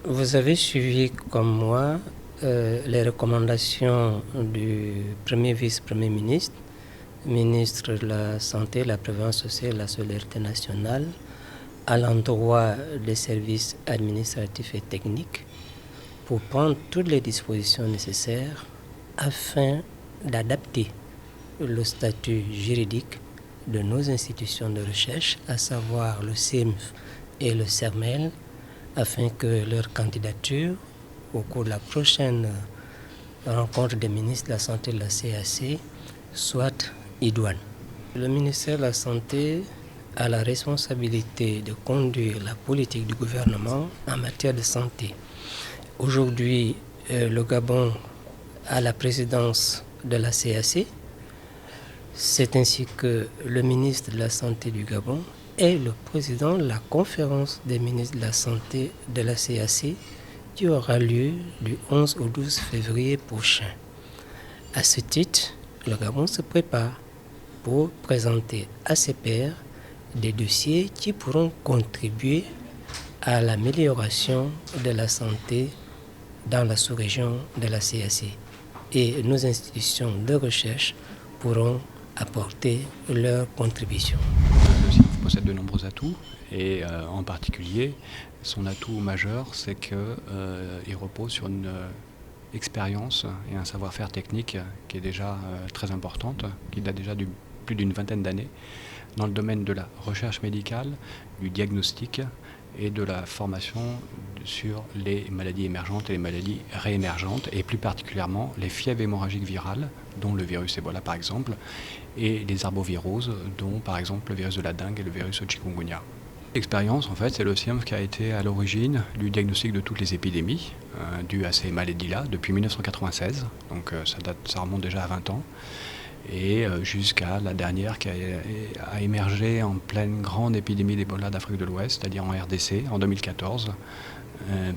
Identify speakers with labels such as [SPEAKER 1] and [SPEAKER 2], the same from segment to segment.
[SPEAKER 1] Vous avez suivi comme moi les recommandations du premier vice-premier ministre, ministre de la Santé, la Prévention sociale et la Solidarité nationale, à l'endroit des services administratifs et techniques pour prendre toutes les dispositions nécessaires afin d'adapter le statut juridique de nos institutions de recherche, à savoir le CIRMF et le CERMEL, afin que leur candidature, au cours de la prochaine rencontre des ministres de la Santé de la CAC, soit idoine. Le ministère de la Santé a la responsabilité de conduire la politique du gouvernement en matière de santé. Aujourd'hui, le Gabon a la présidence de la CAC. C'est ainsi que le ministre de la Santé du Gabon est le président de la conférence des ministres de la Santé de la CAC qui aura lieu du 11 au 12 février prochain. À ce titre, le Gabon se prépare pour présenter à ses pairs des dossiers qui pourront contribuer à l'amélioration de la santé dans la sous-région de la CAC. Et nos institutions de recherche pourront apporter leur contribution.
[SPEAKER 2] Le CIRMF possède de nombreux atouts et en particulier son atout majeur, c'est qu'il repose sur une expérience et un savoir-faire technique qui est déjà très importante, qui date déjà plus d'une vingtaine d'années dans le domaine de la recherche médicale, du diagnostic et de la formation sur les maladies émergentes et les maladies réémergentes, et plus particulièrement les fièvres hémorragiques virales, dont le virus Ebola par exemple, et les arboviroses, dont par exemple le virus de la dengue et le virus chikungunya. L'expérience, en fait, c'est le CIRMF qui a été à l'origine du diagnostic de toutes les épidémies dues à ces maladies-là depuis 1996, donc ça remonte déjà à 20 ans. Et jusqu'à la dernière qui a émergé en pleine grande épidémie d'Ebola d'Afrique de l'Ouest, c'est-à-dire en RDC, en 2014,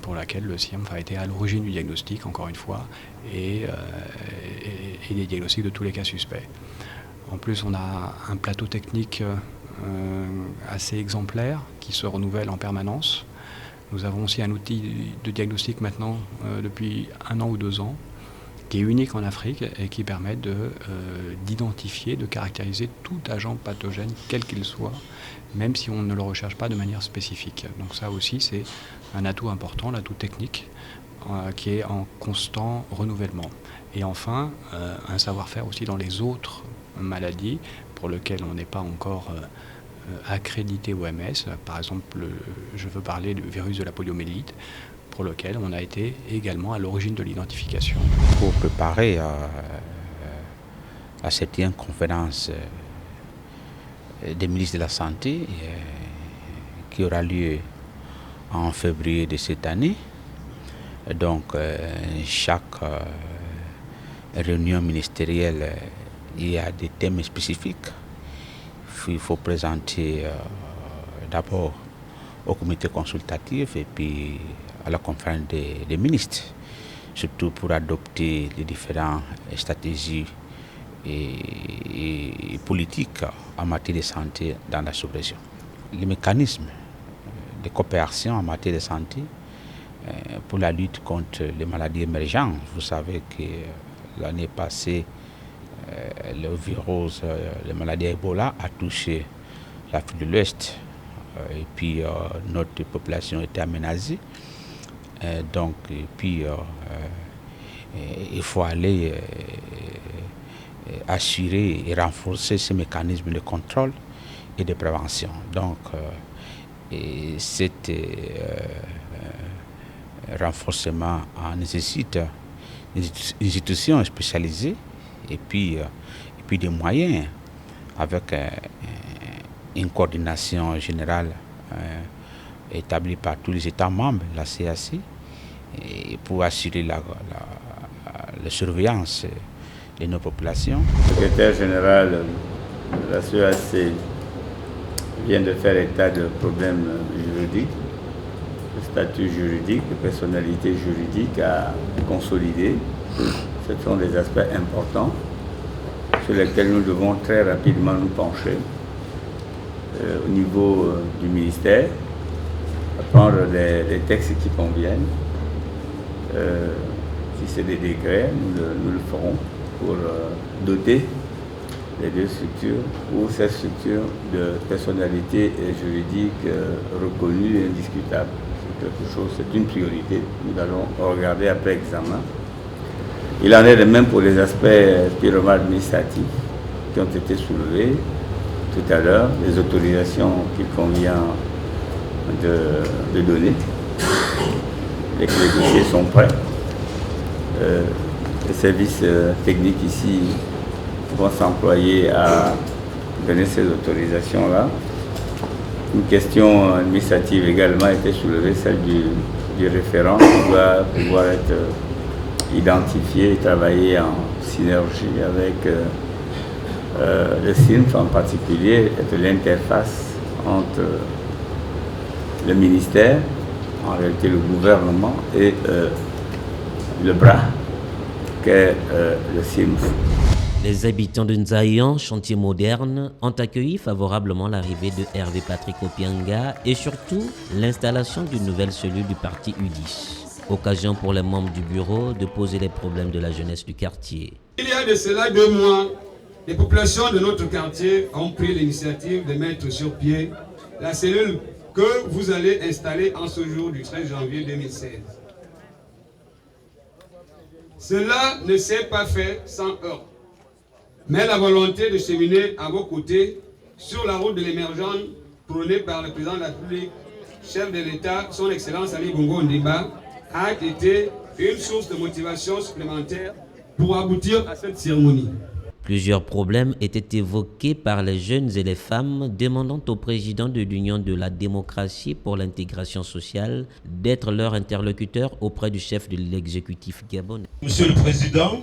[SPEAKER 2] pour laquelle le CIRMF a été à l'origine du diagnostic, encore une fois, et des diagnostics de tous les cas suspects. En plus, on a un plateau technique assez exemplaire qui se renouvelle en permanence. Nous avons aussi un outil de diagnostic maintenant depuis 1 an ou 2 ans, qui est unique en Afrique et qui permet d'identifier, de caractériser tout agent pathogène, quel qu'il soit, même si on ne le recherche pas de manière spécifique. Donc ça aussi, c'est un atout important, l'atout technique, qui est en constant renouvellement. Et enfin, un savoir-faire aussi dans les autres maladies pour lesquelles on n'est pas encore accrédité OMS. Par exemple, je veux parler du virus de la poliomyélite, pour lequel on a été également à l'origine de l'identification.
[SPEAKER 3] Pour préparer la 7e conférence des ministres de la Santé qui aura lieu en février de cette année. Donc chaque réunion ministérielle, il y a des thèmes spécifiques. Il faut présenter d'abord au comité consultatif et puis à la conférence des ministres, surtout pour adopter les différentes stratégies et politiques en matière de santé dans la sous-région. Les mécanismes de coopération en matière de santé pour la lutte contre les maladies émergentes. Vous savez que l'année passée, le virus, la maladie Ebola a touché l'Afrique de l'Ouest. Et puis notre population était aménagée. Donc, et puis il faut aller assurer et renforcer ces mécanismes de contrôle et de prévention. Donc, cet renforcement nécessite des institutions spécialisées et puis des moyens avec une coordination générale établie par tous les États membres de la CAC et pour assurer la surveillance de nos populations.
[SPEAKER 4] Le secrétaire général de la CAC vient de faire état de problèmes juridiques, de statut juridique, de personnalité juridique à consolider. Ce sont des aspects importants sur lesquels nous devons très rapidement nous pencher au niveau du ministère prendre les textes qui conviennent. Si c'est des décrets, nous le ferons pour doter les deux structures ou ces structures de personnalités juridiques reconnues et indiscutables. C'est quelque chose, c'est une priorité. Nous allons regarder après examen. Il en est de même pour les aspects purement administratifs qui ont été soulevés tout à l'heure, les autorisations qu'il convient de donner. Les dossiers sont prêts. Les services techniques ici vont s'employer à donner ces autorisations-là. Une question administrative également a été soulevée, celle du référent qui doit pouvoir être identifié et travailler en synergie avec le CINF en particulier, être l'interface entre le ministère, en réalité le gouvernement, et le bras qu'est le CINF.
[SPEAKER 5] Les habitants de Nzayan, chantier moderne, ont accueilli favorablement l'arrivée de Hervé Patrick Opianga et surtout l'installation d'une nouvelle cellule du parti UDIS. Occasion pour les membres du bureau de poser les problèmes de la jeunesse du quartier.
[SPEAKER 6] Il y a de cela 2 mois, les populations de notre quartier ont pris l'initiative de mettre sur pied la cellule que vous allez installer en ce jour du 13 janvier 2016. Cela ne s'est pas fait sans heurts, mais la volonté de cheminer à vos côtés sur la route de l'émergence prônée par le président de la République, chef de l'État, son Excellence Ali Bongo Ondimba, a été une source de motivation supplémentaire pour aboutir à cette cérémonie.
[SPEAKER 5] Plusieurs problèmes étaient évoqués par les jeunes et les femmes demandant au président de l'Union de la démocratie pour l'intégration sociale d'être leur interlocuteur auprès du chef de l'exécutif gabonais.
[SPEAKER 7] Monsieur le Président,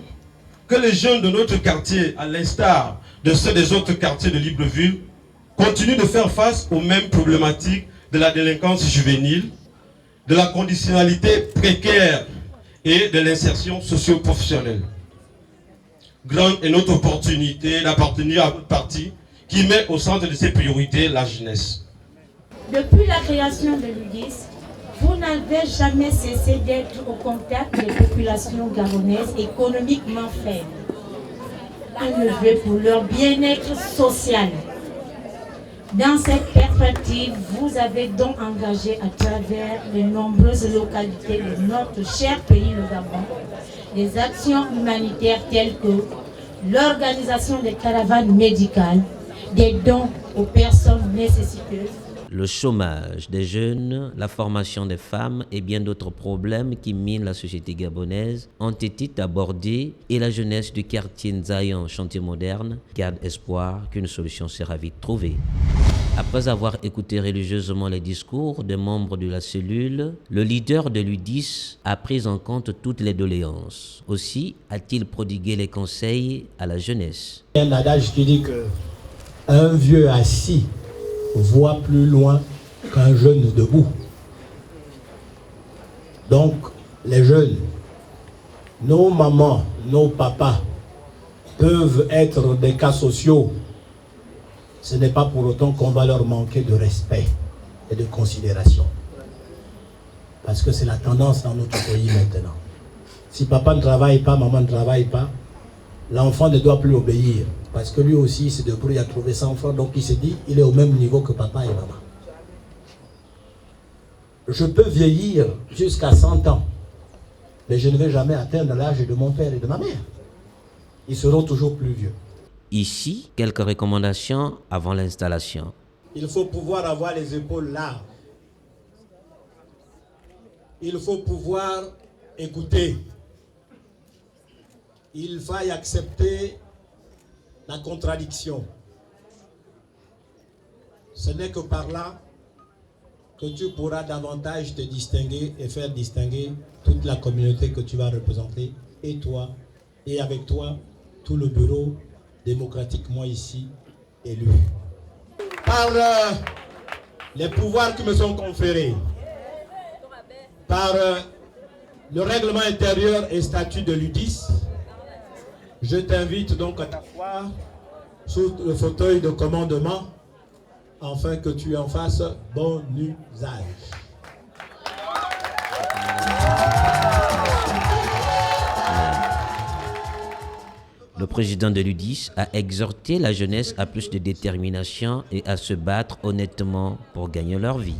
[SPEAKER 7] que les jeunes de notre quartier, à l'instar de ceux des autres quartiers de Libreville, continuent de faire face aux mêmes problématiques de la délinquance juvénile, de la conditionnalité précaire et de l'insertion socio-professionnelle. Grande est notre opportunité d'appartenir à un parti qui met au centre de ses priorités la jeunesse.
[SPEAKER 8] Depuis la création de l'UDIS, vous n'avez jamais cessé d'être au contact des populations gabonaises économiquement faibles. Œuvrez pour leur bien-être social. Dans cette perspective, vous avez donc engagé à travers les nombreuses localités de notre cher pays, le Gabon, des actions humanitaires telles que l'organisation des caravanes médicales, des dons aux personnes nécessiteuses.
[SPEAKER 5] Le chômage des jeunes, la formation des femmes et bien d'autres problèmes qui minent la société gabonaise ont été abordés et la jeunesse du quartier Nzayan, chantier moderne, garde espoir qu'une solution sera vite trouvée. Après avoir écouté religieusement les discours des membres de la cellule, le leader de l'UDIS a pris en compte toutes les doléances. Aussi a-t-il prodigué les conseils à la jeunesse.
[SPEAKER 9] Il y a un adage qui dit qu'un vieux assis voit plus loin qu'un jeune debout. Donc, les jeunes, nos mamans, nos papas peuvent être des cas sociaux. Ce n'est pas pour autant qu'on va leur manquer de respect et de considération. Parce que c'est la tendance dans notre pays maintenant. Si papa ne travaille pas, maman ne travaille pas, l'enfant ne doit plus obéir. Parce que lui aussi, il se débrouille à trouver 100 francs, donc il se dit, il est au même niveau que papa et maman. Je peux vieillir jusqu'à 100 ans, mais je ne vais jamais atteindre l'âge de mon père et de ma mère. Ils seront toujours plus vieux.
[SPEAKER 5] Ici, quelques recommandations avant l'installation.
[SPEAKER 9] Il faut pouvoir avoir les épaules larges. Il faut pouvoir écouter. Il faille accepter la contradiction. Ce n'est que par là que tu pourras davantage te distinguer et faire distinguer toute la communauté que tu vas représenter, et toi, et avec toi, tout le bureau démocratiquement ici élu. Par les pouvoirs qui me sont conférés, par le règlement intérieur et statut de l'UDIS, je t'invite donc à t'asseoir sous le fauteuil de commandement afin que tu en fasses bon usage.
[SPEAKER 5] Le président de l'UDIS a exhorté la jeunesse à plus de détermination et à se battre honnêtement pour gagner leur vie.